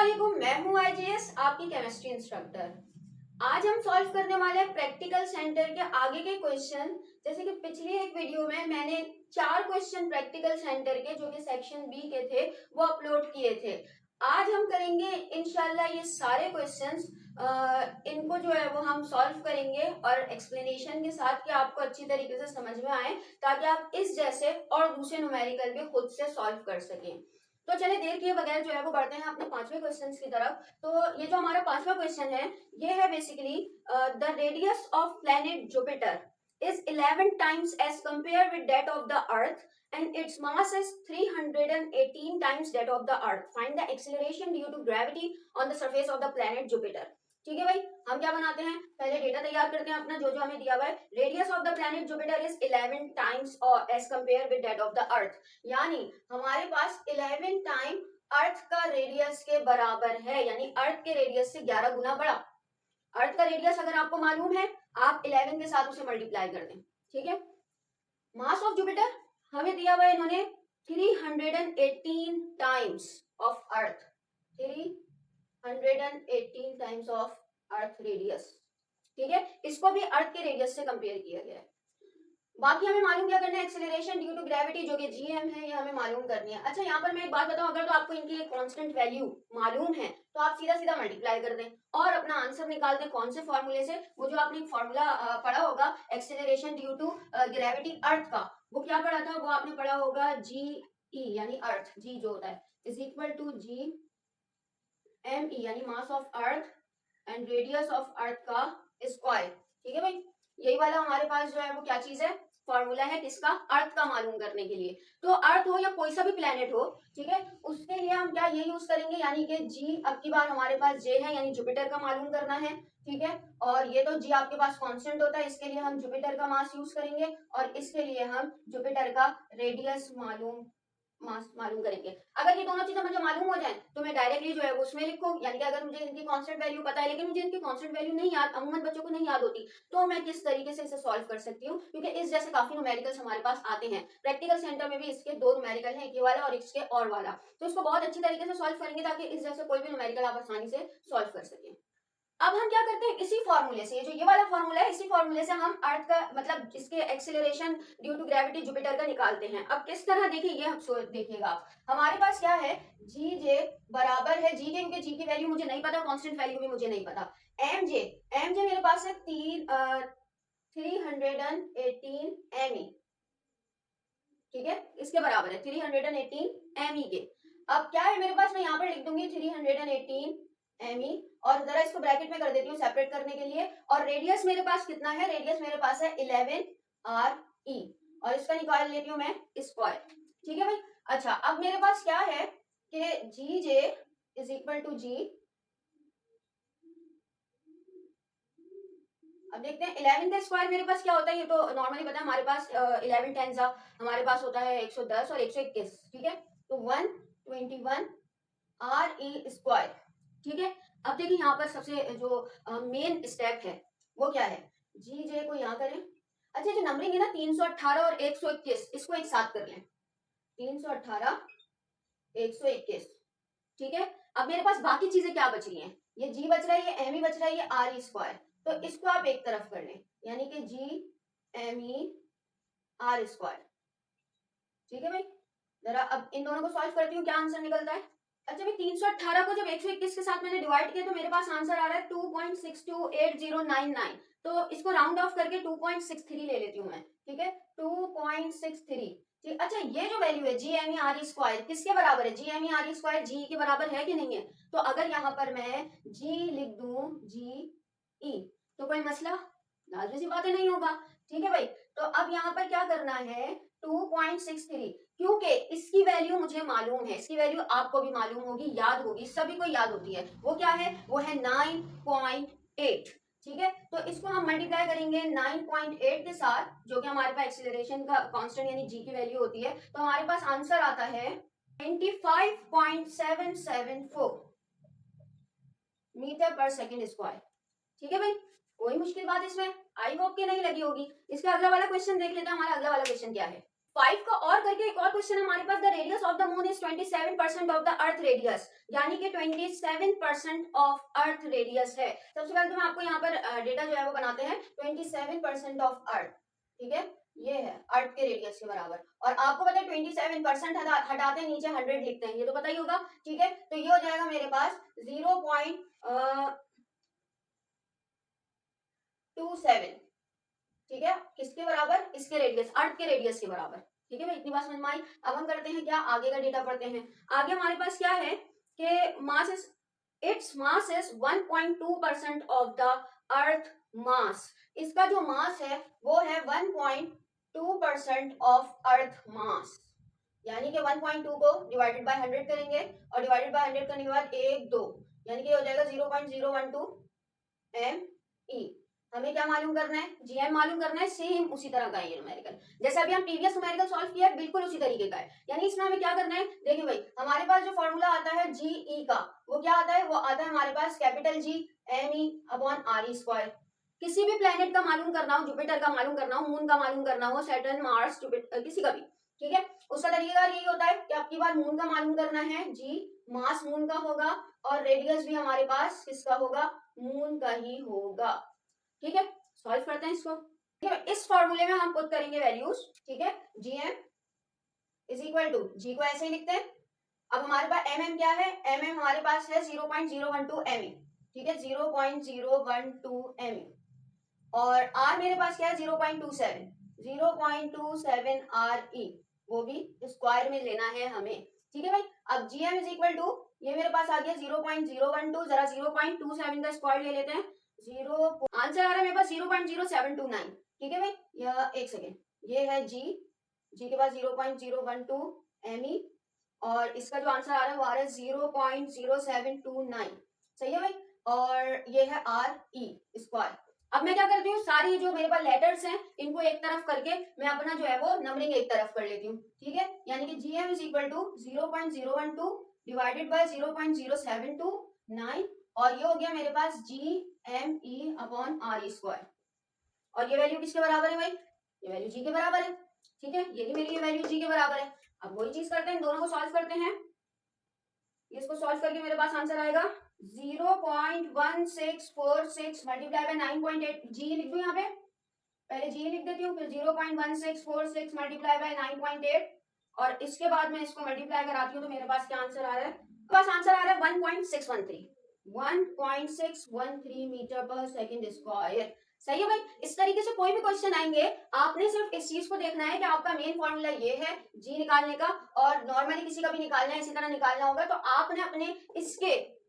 अस्सलामुअलैकुम, मैं हूँ आईजीएस, आपकी केमिस्ट्री इंस्ट्रक्टर। आज हम सॉल्व करने वाले हैं प्रैक्टिकल सेंटर के आगे के क्वेश्चन। जैसे कि पिछली एक वीडियो में मैंने 4 क्वेश्चन प्रैक्टिकल सेंटर के जो कि सेक्शन बी के थे वो अपलोड किए थे। आज हम करेंगे इंशाल्लाह ये सारे क्वेश्चंस, इनको जो है वो हम सॉल्व करेंगे और एक्सप्लेनेशन के साथ कि आपको अच्छी तरीके से समझ में आए, ताकि आप इस जैसे और दूसरे न्यूमेरिकल भी खुद से सॉल्व कर सकें। तो चलिए देर किए बगैर जो है वो बढ़ते हैं अपने पांचवें क्वेश्चन की तरफ। तो ये जो हमारा पांचवा क्वेश्चन है ये है basically the radius of planet Jupiter is 11 times as compared with that of the earth and its mass is 318 times that of the earth. Find the acceleration due to gravity on the surface of the planet Jupiter. ठीक है भाई, हम क्या बनाते हैं, पहले data तैयार करते हैं अपना जो जो हमें दिया हुआ है। Radius of the planet Jupiter is 11 times और as compared with that of the earth, यानी हमारे पास 11 टाइम अर्थ का रेडियस के बराबर है, यानी अर्थ के रेडियस से 11 गुना बड़ा। अर्थ का रेडियस अगर आपको मालूम है, आप 11 के साथ उसे मल्टीप्लाई कर दें। ठीक है, मास ऑफ जुपिटर हमें दिया हुआ है इन्होंने 318 times of earth, 318 times of earth radius. ठीक है, इसको भी अर्थ के रेडियस से कंपेयर किया गया है। बाकी हमें मालूम क्या करना है, एक्सेलरेशन ड्यू टू ग्रेविटी जो कि जीएम है, ये हमें मालूम करनी है। अच्छा, यहाँ पर मैं एक बात बताऊं, अगर तो आपको इनकी एक कांस्टेंट वैल्यू मालूम है तो आप सीधा सीधा मल्टीप्लाई कर दें और अपना आंसर निकाल दें। कौन से फॉर्मूले से? वो जो आपने फॉर्मूला पढ़ा होगा एक्सेलरेशन ड्यू टू ग्रेविटी अर्थ का, वो क्या पढ़ा था? वो आपने पढ़ा होगा जी ई, यानी अर्थ, जी जो होता है is equal to G M E, यानी mass of earth and radius of earth का स्क्वायर। ठीक है भाई, यही वाला हमारे पास जो है वो क्या चीज है, फॉर्मूला है किसका? अर्थ का मालूम करने के लिए। तो अर्थ हो या कोई सा भी प्लेनेट हो, ठीक है, उसके लिए हम क्या ये यूज करेंगे, यानी कि जी, अब की बार हमारे पास जे है यानी जुपिटर का मालूम करना है। ठीक है, और ये तो जी आपके पास कांस्टेंट होता है, इसके लिए हम जुपिटर का मास यूज करेंगे और इसके लिए हम जुपिटर का रेडियस मालूम करेंगे। अगर ये दोनों चीजें मुझे मालूम हो जाए तो मैं डायरेक्टली जो है उसमें लिखूं, यानी कि अगर मुझे इनकी कांस्टेंट वैल्यू पता है लेकिन मुझे इनकी कांस्टेंट वैल्यू नहीं याद, अमूमन बच्चों को नहीं याद होती, तो मैं किस तरीके से इसे सॉल्व कर सकती हूँ, क्योंकि इस जैसे काफी न्यूमेरिकल्स हमारे पास आते हैं। प्रैक्टिकल सेंटर में भी इसके 2 न्यूमेरिकल हैं, एक ये वाला और इसके और वाला, तो इसको बहुत अच्छी तरीके से सॉल्व करेंगे ताकि इस जैसे कोई भी न्यूमेरिकल आप आसानी से सॉल्व कर सकें। अब हम क्या करते हैं, इसी फॉर्मूले से, जो ये वाला फॉर्मूला है, इसी फॉर्मूले से हम अर्थ का मतलब इसके acceleration due to gravity Jupiter का निकालते हैं। अब किस तरह देखिए, ये हम देखिएगा आप, हमारे पास क्या है, जी जे बराबर है जी के, क्योंकि जी की वैल्यू मुझे नहीं पता, कांस्टेंट वैल्यू भी मुझे नहीं पता, एम जे मेरे पास है 318 एम ई। ठीक है, इसके बराबर है 318 एम ई के। अब क्या है मेरे पास, मैं यहाँ पर लिख दूंगी 318 एम ई और जरा इसको ब्रैकेट में कर देती हूँ सेपरेट करने के लिए। और रेडियस मेरे पास कितना है, रेडियस मेरे पास है 11 आर ई और इसका निकाल लेती हूँ मैं स्क्वायर। ठीक है भाई, अच्छा अब मेरे पास क्या है कि जी जे इज इक्वल टू जी, अब देखते हैं 11 का स्क्वायर मेरे पास क्या होता है, ये तो नॉर्मली पता है हमारे पास 11 टेंस हमारे पास होता है 110 और 121। ठीक है, तो 121 आर ई स्क्वायर। ठीक है, अब देखिए यहाँ पर सबसे जो मेन स्टेप है वो क्या है, जी जे को यहाँ करें। अच्छा, जो नंबरिंग है ना 318 और 121, इसको एक साथ कर लें, 318 121। ठीक है, अब मेरे पास बाकी चीजें क्या बच रही हैं, ये जी बच रहा है, ये एम ई बच रहा है, ये आर ई स्क्वायर, तो इसको आप एक तरफ कर लें, यानी कि G M E R square. ठीक है भाई, जरा अब इन दोनों को सॉल्व करती हूँ, क्या आंसर निकलता है। अच्छा भाई, 318 को जब 121 के साथ मैंने डिवाइड किया तो मेरे पास आंसर आ रहा है 2.628099, तो इसको राउंड ऑफ करके 2.63 ले लेती हूँ मैं। ठीक है, 2.63। ठीक, अच्छा ये जो वैल्यू है G M E R E square किसके बराबर है, G M E R E square g के बराबर है कि नहीं है? तो अगर यहाँ पर मैं जी लिख दूं, जी ई, तो कोई मसला लाजमी सी बातें नहीं होगा। ठीक है भाई, तो अब यहाँ पर क्या करना है, 2.63, क्योंकि इसकी वैल्यू मुझे मालूम है, इसकी वैल्यू आपको भी मालूम होगी, याद होगी, सभी को याद होती है, वो क्या है, वो है 9.8। ठीक है, तो इसको हम मल्टीप्लाई करेंगे 9.8 के साथ, जो कि हमारे पास एक्सीलरेशन का कांस्टेंट यानी जी की वैल्यू होती है, तो हमारे पास आंसर आता है 25.774 मीटर पर सेकेंड स्क्वायर। ठीक है भाई, कोई मुश्किल बात इसमें आई होप कि नहीं लगी होगी। इसका अगला वाला क्वेश्चन देख लेते हैं, हमारा अगला वाला क्वेश्चन क्या है। 5 का और करके एक और क्वेश्चन हमारे पास, the radius of the moon is 27% of the earth radius, यानी कि 27% ऑफ अर्थ रेडियस है। सबसे पहले तो मैं आपको यहाँ पर डेटा जो है वो बनाते हैं, 27% ऑफ अर्थ, ठीक है, ये है अर्थ के रेडियस के बराबर। और आपको पता है 27% हटाते हैं नीचे 100 लिखते हैं, ये तो पता ही होगा, ठीक है। तो ये हो जाएगा मेरे पास 0.27, ठीक है, किसके बराबर, इसके रेडियस, अर्थ के रेडियस के बराबर, ठीक है भाई, इतनी बात समझ में आई। अब हम करते हैं क्या, आगे का डेटा पढ़ते हैं। आगे हमारे पास क्या है कि mass is, it's mass is 1.2% of the earth mass, इसका जो मास है वो है 1.2% ऑफ अर्थ मास, यानी कि 1.2 को डिवाइडेड बाय 100 करेंगे और डिवाइडेड बाय 100 करने के बाद 1 2, यानी कि हो जाएगा 0.012 ME। हमें क्या मालूम करना है, जीएम मालूम करना है, सेम उसी तरह का है ये न्यूमेरिकल, जैसे अभी हम प्रीवियस न्यूमेरिकल सॉल्व किया है बिल्कुल उसी तरीके का है। यानी इसमें हमें क्या करना है, देखिए भाई हमारे पास जो फॉर्मूला आता है जीई का, वो क्या आता है, वो आता है हमारे पास capital G ME upon RE square. किसी भी प्लेनेट का मालूम करना हो, जुपिटर का मालूम करना हो, मून का मालूम करना हो, सैटर्न, मार्स, जुपिटर, किसी का भी, ठीक है, उसका तरीका यही होता है कि आपकी बार मून का मालूम करना है, जी मास मून का होगा और रेडियस भी हमारे पास किसका होगा, मून का ही होगा, ठीक है। सॉल्व करते हैं इसको, ठीक है, इस फॉर्मूले में हम पुट करेंगे वैल्यूज, ठीक है, जीएम इज इक्वल टू, जी को ऐसे ही लिखते हैं। अब हमारे पास एमएम क्या है, एमएम हमारे पास है 0.012 ME, ठीक है, 0.012 ME, और आर मेरे पास क्या है 0.27, 0.27 RE, वो भी स्क्वायर में लेना है हमें, ठीक है भाई। अब जीएम इज इक्वल टू, ये मेरे पास आ गया 0.012, जरा 0.27 का स्क्वायर ले लेते हैं, 0, आंसर आ रहा है मेरे पास 0.0729, ठीक है भाई। यह एक सेकेंड, ये है जी, जी के पास 0.012 ME, और इसका जो आंसर आ रहा है वो आ रहा है 0.0729, सही है भाई। और ये है RE स्क्वायर। अब मैं क्या करती हूँ, सारी जो मेरे पास लेटर्स हैं इनको एक तरफ करके मैं अपना जो है वो नंबरिंग एक तरफ कर लेती हूँ, ठीक है, यानी कि GM is equal to 0.012 divided by 0.0729, और ये हो गया मेरे पास GME अपॉन RE स्क्वायर, और ये वैल्यू किसके बराबर है भाई, ये वैल्यू जी के बराबर है, ठीक है, ये मेरी ये वैल्यू जी के बराबर है। अब वही चीज करते हैं, दोनों को सॉल्व करते हैं, इसको सॉल्व करके मेरे पास आंसर आएगा 0.1646 मल्टीप्लाई बाय 9.8, जी लिख दूं यहाँ पे, पहले जी लिख देती हूँ, फिर 0.1646 मल्टीप्लाई बाय 9.8, और इसके बाद मैं इसको मल्टीप्लाई कराती हूँ तो मेरे पास क्या आंसर आ रहा है, मेरे पास आंसर आ रहा है 1.613 मीटर पर सेकेंड स्क्वायर, सही है भाई। इस तरीके से कोई भी क्वेश्चन आएंगे, आपने सिर्फ इस चीज को देखना है कि आपका मेन फॉर्मूला ये है जी निकालने का, और नॉर्मली किसी का भी निकालना है इसी तरह निकालना होगा, तो आपने अपने इसके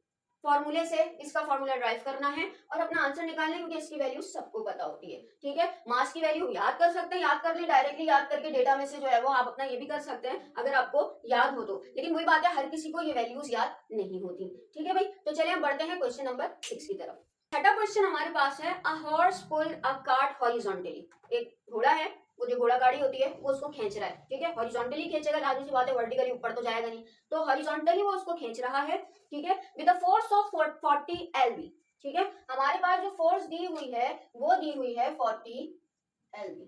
फॉर्मूले से इसका फॉर्मूला ड्राइव करना है और अपना आंसर निकालना है, क्योंकि इसकी वैल्यू सबको पता होती है, ठीक है। मास की वैल्यू याद कर सकते हैं, याद कर ले, डायरेक्टली याद करके डेटा में से जो है वो आप अपना ये भी कर सकते हैं अगर आपको याद हो तो, लेकिन वही बात है हर किसी को ये वैल्यूज याद नहीं होती, ठीक है भाई। तो चलिए हम बढ़ते हैं क्वेश्चन नंबर 6 की तरफ। छठा क्वेश्चन हमारे पास है, a horse pull a cart horizontally, एक घोड़ा है, वो जो घोड़ा गाड़ी होती है वो उसको खींच रहा है, ठीक है, हॉरिजॉन्टली खींचेगा, लाजमी सी बात है, वर्टिकली ऊपर तो जाएगा नहीं, तो हॉरिजॉन्टली वो उसको खींच रहा है, ठीक है, with the force of 40 LB, ठीक है, हमारे पास जो फोर्स दी हुई है वो दी हुई है 40 LB,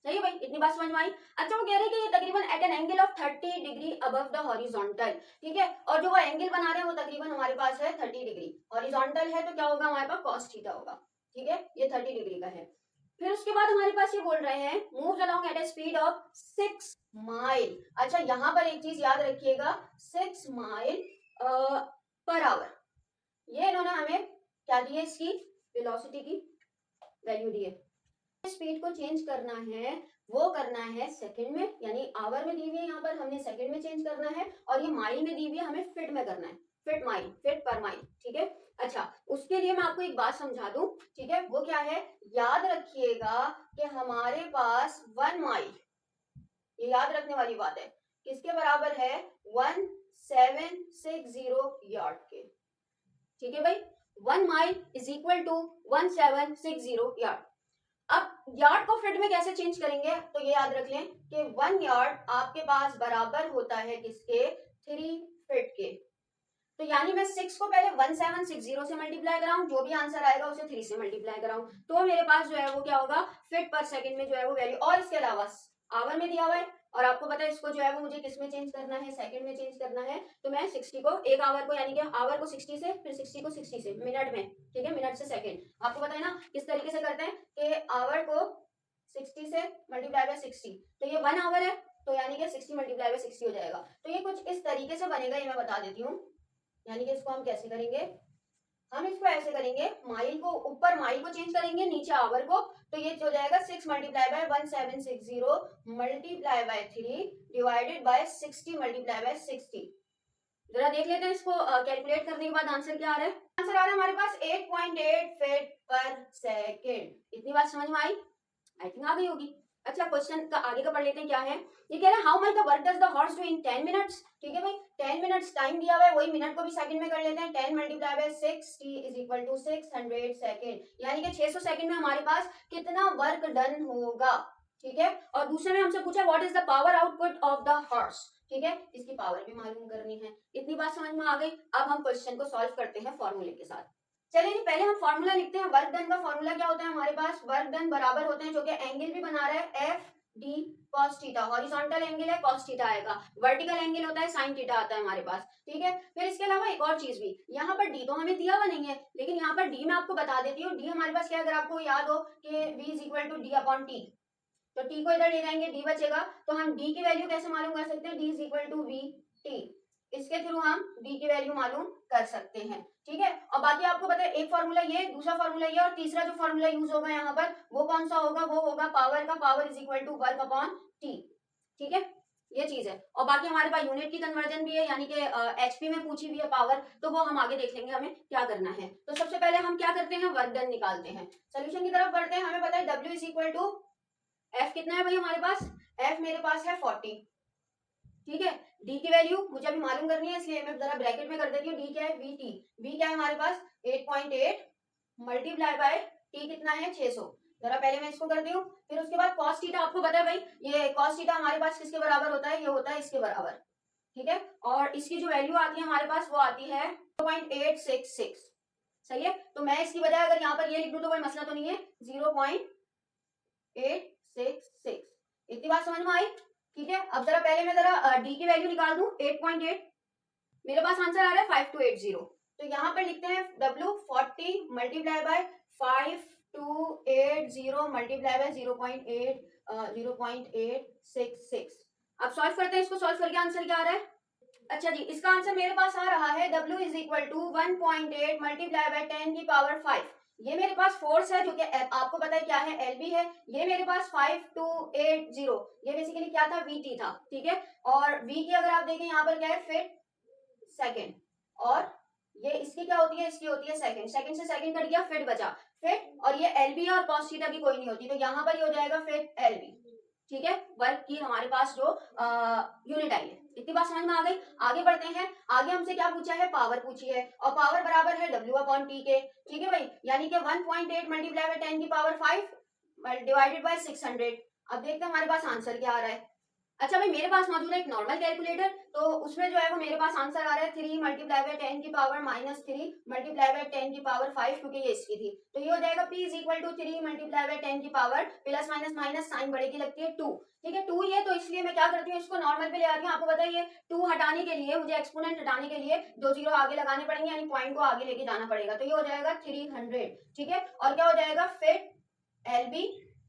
सही है भाई, इतनी बात समझ में आई। अच्छा वो कह रहे हैं कि ये तकरीबन at an angle of 30 degree above the horizontal, ठीक है, और जो वो एंगल बना रहे हैं वो तकरीबन हमारे पास है 30 डिग्री, हॉरिजॉन्टल है तो क्या होगा हमारे पास cos थीटा होगा, ठीक है, ये 30 डिग्री का है। फिर उसके बाद हमारे पास ये बोल रहे हैं move along at a speed of 6 mile. अच्छा यहाँ पर एक चीज याद रखिएगा, 6 माइल पर आवर, ये इन्होंने हमें क्या दी है, इसकी वेलोसिटी की वैल्यू दी है। स्पीड को चेंज करना है वो करना है सेकंड में, यानी आवर में दी हुई है, यहाँ पर हमने सेकंड में चेंज करना है, और ये माइल में दी हुई है, हमें फिट में करना है, fit mile, fit per mile, ठीक है। अच्छा उसके लिए मैं आपको एक बात समझा दूं, ठीक है, वो क्या है, याद रखिएगा कि हमारे पास 1 माइल, ये याद रखने वाली बात है, किसके बराबर है, 1760 यार्ड के, ठीक है भाई, 1 mile is equal to 1760 yard. अब यार्ड को फीट में कैसे चेंज करेंगे, तो ये याद रख लें कि 1 यार्ड आपके पास बराबर होता है किसके, 3 फीट के, तो यानी मैं 6 को पहले 1760 से मल्टीप्लाई कराऊं, जो भी आंसर आएगा उसे 3 से मल्टीप्लाई कराऊं, तो मेरे पास जो है वो क्या होगा, फीट पर सेकंड में जो है वो वैल्यू, और इसके अलावा आवर में दिया हुआ है और आपको पता है इसको जो है वो मुझे किस में चेंज करना है, सेकंड में चेंज करना है। तो मैं 60 को एक आवर को यानी कि आवर को 60 से, फिर 60 को 60 से मिनट में, ठीक है, मिनट से सेकंड। आपको पता है ना किस तरीके से करते हैं कि आवर को 60 से मल्टीप्लाई बाय 60, तो ये 1 आवर है, तो यानी कि 60 मल्टीप्लाई बाय 60 हो जाएगा। तो ये कुछ इस तरीके से बनेगा, ये मैं बता देती हूँ। यानी कि इसको हम कैसे करेंगे, हम इसको ऐसे करेंगे, माइल को ऊपर माइल को चेंज करेंगे, नीचे आवर को। तो ये हो जाएगा 6 multiply bye 1760 multiply by 3 divided by 60 multiply by 60। जरा देख लेते हैं इसको कैलकुलेट करने के बाद आंसर क्या आ रहा है। आंसर आ रहा है हमारे पास 8.8 फीट पर सेकेंड। इतनी बात समझ में आई? आई थिंक आ गई होगी। अच्छा, क्वेश्चन का आगे का पढ़ लेते हैं क्या है। ये कह रहा है how much the work does the horse do in 10 minutes. ठीक है भाई, 10 मिनट्स टाइम दिया हुआ है, वही मिनट को भी सेकंड में कर लेते हैं। 10 multiply by 60 is equal to 600 second, यानी कि 600 सेकंड में हमारे पास कितना वर्क डन होगा। ठीक है, और दूसरे में हमसे पूछा what is the power output of the horse. ठीक है, इसकी पावर भी मालूम करनी है। इतनी बात समझ में आ गई। अब हम क्वेश्चन को सॉल्व करते हैं फॉर्मूले के साथ। चलिए जी, पहले हम फॉर्मूला लिखते हैं। वर्क डन का फॉर्मूला क्या होता है हमारे पास, वर्क डन बराबर होते हैं, जो कि एंगल भी बना रहा है, F D cos theta. Horizontal angle है कॉस थीटा आएगा, वर्टिकल एंगल होता है साइन थीटा आता है हमारे पास। ठीक है, फिर इसके अलावा एक और चीज भी, यहाँ पर डी तो हमें दिया हुआ नहीं है, लेकिन यहाँ पर डी मैं आपको बता देती हूँ। डी हमारे पास क्या है, अगर आपको याद हो कि v is equal to D upon T, तो टी को इधर ले जाएंगे, डी बचेगा। तो हम डी की वैल्यू कैसे मालूम कर सकते हैं, D is equal to V T. इसके थ्रू हम डी की वैल्यू मालूम कर सकते हैं। ठीक है, और बाकी आपको पता है एक फॉर्मूला ये, दूसरा फॉर्मूला ये, और तीसरा जो फॉर्मूला यूज होगा यहाँ पर वो कौन सा होगा, वो होगा पावर का, power is equal to work upon T. ठीक है, ये चीज है। और बाकी हमारे पास यूनिट की कन्वर्जन भी है, यानी कि एचपी में पूछी हुई है पावर, तो वो हम आगे देख लेंगे हमें क्या करना है। तो सबसे पहले हम क्या करते हैं, वर्क डन निकालते हैं। सोल्यूशन की तरफ बढ़ते हैं। हमें पता है W is equal to F कितना है भाई हमारे पास, एफ मेरे पास है 40। ठीक है, डी की वैल्यू मुझे अभी मालूम करनी है, इसलिए मैं जरा ब्रैकेट में कर देती हूँ। डी क्या है, वी टी। वी क्या है हमारे पास 8.8 मल्टीप्लाई बाय टी कितना है 600। जरा पहले मैं इसको करती हूँ, फिर उसके बाद कॉस थीटा। आपको पता है भाई ये कॉस थीटा हमारे पास किसके बराबर होता है, ये होता है इसके बराबर। ठीक है, और इसकी जो वैल्यू आती है हमारे पास वो आती है 0.866। सही है, तो मैं इसकी बजाय अगर यहाँ पर ये लिख दूं तो कोई मसला तो नहीं है, 0.866। इतनी बात समझ में आई? ठीक है, अब जरा पहले मैं जरा डी की वैल्यू निकाल दूं, 8.8। मेरे पास आंसर आ रहा है 5280। तो यहाँ पर लिखते हैं W 40 multiply by 5280 multiply by 0.866। अब सॉल्व करते हैं इसको, सॉल्व करके आंसर क्या आ रहा है। अच्छा जी, इसका आंसर मेरे पास आ रहा है W is equal to 1.8 multiply by 10 की पावर 5। ये मेरे पास फोर्स है जो कि आपको पता है क्या है, LB है। ये मेरे पास 5280, ये बेसिकली क्या था, VT था। ठीक है, और V की अगर आप देखें यहाँ पर क्या है, फीट सेकेंड, और ये इसकी क्या होती है, इसकी होती है सेकंड। सेकंड से सेकंड कट गया, फीट बचा, फीट। और ये LB और cos थीटा की कोई नहीं होती, तो यहाँ पर ये हो जाएगा फीट LB। ठीक है, वर्क की हमारे पास जो यूनिट आई है। इतनी बात समझ में आ गई। आगे बढ़ते हैं। आगे हमसे क्या पूछा है, पावर पूछी है, और पावर बराबर है W अपॉन टी के। ठीक है भाई, यानी कि 1.8 मल्टीप्लाई बाय 10 की पावर 5 डिवाइडेड बाय 600। अब देखते हैं हमारे पास आंसर क्या आ रहा है। अच्छा भाई, मेरे पास मौजूद है एक नॉर्मल कैलकुलेटर, तो उसमें जो है वो मेरे पास आंसर आ रहा है 3 मल्टीप्लाई बाय 10 की पावर माइनस 3 मल्टीप्लाई बाय 10 की पावर 5, क्योंकि ये इसकी थी। तो ये हो जाएगा P is equal to 3 multiply by 10 की power plus minus minus sign बड़े की लगती है 2। ठीक है, 2 ये, तो इसलिए मैं क्या करती हूँ, इसको नॉर्मल पे ले आती हूँ। आपको पता है ये 2 हटाने के लिए, मुझे एक्सपोनेंट हटाने के लिए 2 जीरो आगे लगाने पड़ेंगे, यानी पॉइंट को आगे लेके जाना पड़ेगा। तो ये हो जाएगा 300। ठीक है, और क्या हो जाएगा, फिट LB,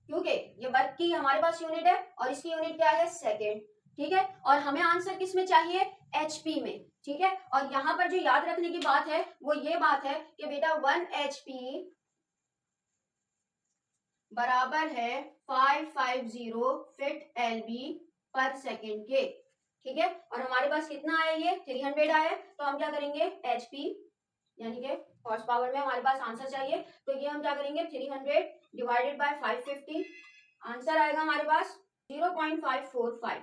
क्योंकि ये वर्क की हमारे पास यूनिट है और इसकी यूनिट क्या है, सेकेंड। ठीक है, और हमें आंसर किस में चाहिए, HP में। ठीक है, और यहाँ पर जो याद रखने की बात है वो ये बात है कि बेटा 1 HP बराबर है 550 फीट LB पर सेकेंड के। ठीक है, और हमारे पास कितना आया, ये 300 आया, तो हम क्या करेंगे, HP यानी कि हॉर्स पावर में हमारे पास आंसर चाहिए, तो ये हम क्या करेंगे, 300 डिवाइडेड बाय 550, आंसर आएगा हमारे पास 0.545।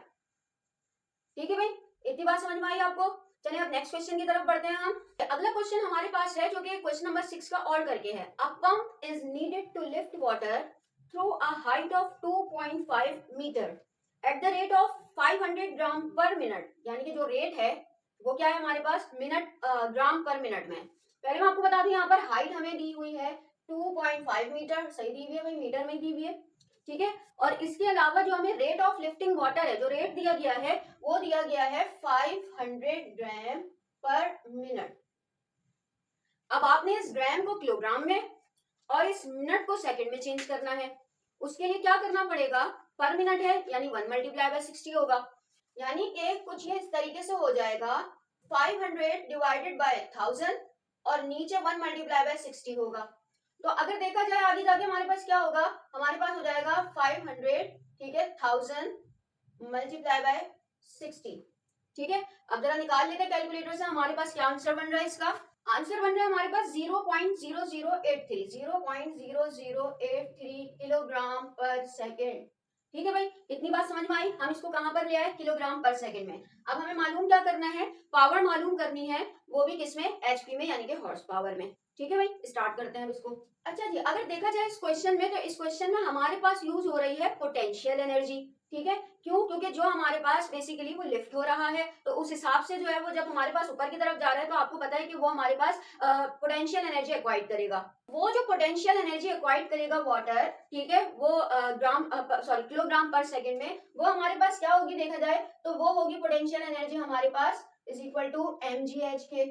ठीक है भाई, इतनी बात समझ में आई आपको। चलिए अब नेक्स्ट क्वेश्चन की तरफ बढ़ते हैं हम। अगला क्वेश्चन हमारे पास है जो कि क्वेश्चन नंबर 6 का और करके है। A pump is needed to lift water through a height of 2.5 metre at the rate of 500 gram per minute, यानी कि जो रेट है वो क्या है हमारे पास, मिनट ग्राम पर मिनट में। पहले मैं आपको बता दूं, यहाँ पर हाइट हमें दी हुई है 2.5 मीटर, सही दी हुई है भाई, मीटर में दी हुई है। ठीक है। और इसके अलावा जो हमें रेट ऑफ लिफ्टिंग वाटर है, जो रेट दिया गया है वो दिया गया है 500 ग्राम पर मिनट। अब आपने इस ग्राम को किलोग्राम में और इस मिनट को सेकंड में चेंज करना है। उसके लिए क्या करना पड़ेगा, पर मिनट है यानी 1 मल्टीप्लाई बाय 60 होगा, यानी कि कुछ ये इस तरीके से हो जाएगा 500 डिवाइडेड बाय 1000 और नीचे 1 मल्टीप्लाई बाय 60 होगा। तो अगर देखा जाए आगे जाके हमारे पास क्या होगा, हमारे पास हो जाएगा 500, ठीक है, 1000 मल्टीप्लाई बाय 60, ठीक है। अब जरा निकाल लेते हैं कैलकुलेटर से, हमारे पास क्या आंसर बन रहा है इसका। आंसर बन रहा है हमारे पास 0.0083 किलोग्राम पर सेकेंड। ठीक है भाई, इतनी बात समझ में आई। हम इसको कहां पर ले आए, किलोग्राम पर सेकेंड में। अब हमें मालूम क्या करना है, पावर मालूम करनी है, वो भी किसमें, एचपी में यानी कि हॉर्स पावर में। ठीक है भाई, स्टार्ट करते हैं अब इसको। अच्छा जी, अगर देखा जाए इस क्वेश्चन में, तो इस क्वेश्चन में हमारे पास यूज हो रही है पोटेंशियल एनर्जी। ठीक है, क्यों, क्योंकि जो हमारे पास बेसिकली वो लिफ्ट हो रहा है, तो उस हिसाब से जो है वो जब हमारे पास ऊपर की तरफ जा रहा है, तो आपको पता है कि वो हमारे पास पोटेंशियल एनर्जी एक्वाइट करेगा। वो जो पोटेंशियल एनर्जी एक्वाइट करेगा वाटर, ठीक है, वो किलोग्राम पर सेकेंड में, वो हमारे पास क्या होगी देखा जाए तो वो होगी पोटेंशियल एनर्जी हमारे पास इज इक्वल टू mgh के।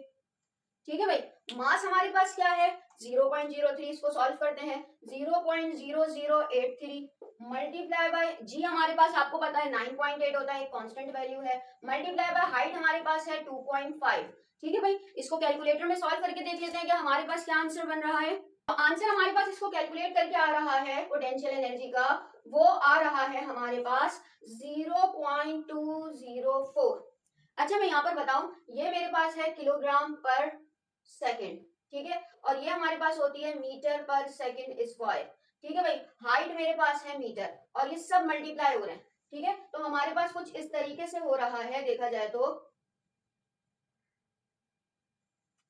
ठीक है भाई, मास हमारे पास क्या है 0.03, इसको सॉल्व करते हैं 0.0083 मल्टीप्लाई बाय जी, हमारे पास आपको पता है 9.8 होता है, एक कांस्टेंट वैल्यू है, मल्टीप्लाई बाय हाइट हमारे पास है 2.5। ठीक है भाई, इसको कैलकुलेटर में सॉल्व करके देख लेते हैं कि हमारे पास क्या आंसर बन रहा है। तो आंसर हमारे पास इसको कैलकुलेट करके आ रहा है पोटेंशियल एनर्जी का, वो आ रहा है हमारे पास 0.204। अच्छा मैं यहाँ पर बताऊं, ये मेरे पास है किलोग्राम पर सेकेंड, ठीक है, और ये हमारे पास होती है मीटर पर सेकेंड स्क्वायर। ठीक है भाई, हाइट मेरे पास है मीटर और ये सब मल्टीप्लाई हो रहे हैं। ठीक है, तो हमारे पास कुछ इस तरीके से हो रहा है देखा जाए तो,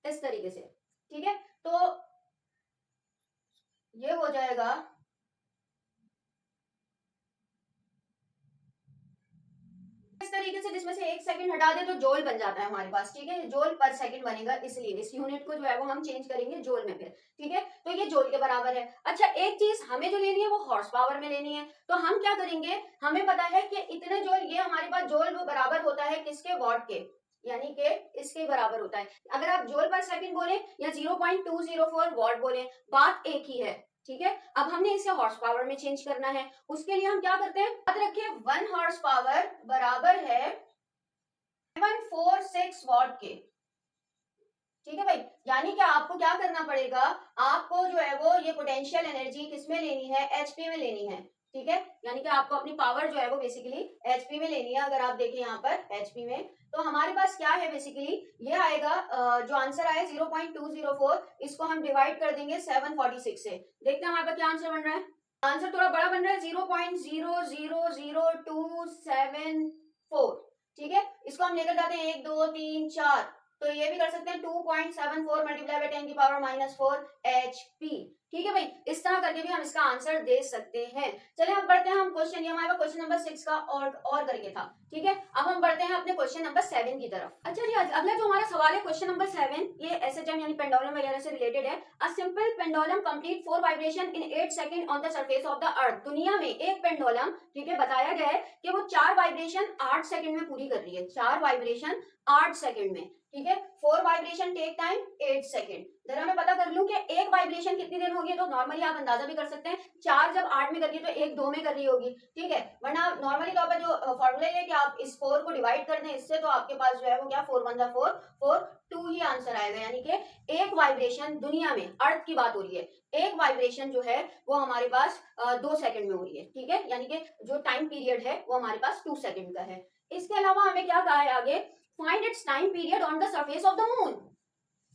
इस तरीके से। ठीक है, तो ये हो जाएगा इस तरीके से, जिसमें से एक सेकंड हटा दे तो जोल बन जाता है हमारे पास। ठीक है, जोल पर सेकंड बनेगा, इसलिए इस यूनिट को जो है वो हम चेंज करेंगे जोल में फिर। ठीक है, तो ये जोल के बराबर है। अच्छा एक चीज हमें जो लेनी है वो हॉर्स पावर में लेनी है, तो हम क्या करेंगे, हमें पता है कि इतने जोल, ये हमारे पास जोल वो बराबर होता है किसके, वॉट के, यानी कि इसके बराबर होता है। अगर आप जोल पर सेकंड बोले या 0.204 वॉट बोले, बात एक ही है। ठीक है, अब हमने इसे हॉर्स पावर में चेंज करना है, उसके लिए हम क्या करते हैं, याद रखिए 1 हॉर्स पावर बराबर है 746 वॉट के। ठीक है भाई, यानी कि आपको क्या करना पड़ेगा, आपको जो है वो ये पोटेंशियल एनर्जी किसमें लेनी है, एचपी में लेनी है। ठीक है, यानी कि आपको अपनी पावर जो है वो बेसिकली एचपी में लेनी है। अगर आप देखें यहाँ पर एचपी में, तो हमारे पास क्या है बेसिकली, ये आएगा जो आंसर आया 0.204, इसको हम डिवाइड कर देंगे 746 से, देखते हैं हमारे पास क्या आंसर बन रहा है। आंसर थोड़ा बड़ा बन रहा है 0.000274। ठीक है, इसको हम लेकर जाते हैं 1 2 3 4, तो ये भी कर सकते हैं 2.74 मल्टीप्लाई बाय 10 की पावर -4 HP। ठीक है भाई, इस तरह करके भी हम इसका आंसर दे सकते हैं। चलिए अब बढ़ते हैं हम क्वेश्चन, ये हमारा क्वेश्चन नंबर 6 का और करके था। ठीक है, अब हम बढ़ते हैं अपने क्वेश्चन नंबर 7 की तरफ। अच्छा जी, अगला जो हमारा सवाल है क्वेश्चन नंबर 7, ये एसएचएम यानी पेंडुलम वगैरह से रिलेटेड है। A simple pendulum complete 4 vibration in 8 second on the surface of the अर्थ। दुनिया में एक पेंडुलम, ठीक है, बताया गया है कि वो 4 वाइब्रेशन 8 सेकंड में पूरी कर रही है, 4 वाइब्रेशन 8 सेकंड में। ठीक है, 4 वाइब्रेशन टेक टाइम 8 सेकंड। जरा मैं पता कर लूं कि एक वाइब्रेशन कितनी देर होगी, तो नॉर्मली आप अंदाजा भी कर सकते हैं, 4 जब 8 में कर रही है तो 1 2 में कर रही होगी। ठीक है, वरना नॉर्मली तौर पर जो फॉर्मूला है कि आप इस 4 को डिवाइड कर दें इससे, तो आपके पास जो है वो क्या 4 1 4 4 2 ही आंसर आएगा। यानी कि एक वाइब्रेशन दुनिया में, अर्थ की बात हो रही है, एक वाइब्रेशन जो है वो हमारे पास 2 सेकंड में हो रही है। ठीक है, यानी कि जो टाइम पीरियड है वो हमारे पास 2 सेकंड का है। इसके अलावा हमें क्या कहा है आगे, find its time period on the surface of the moon.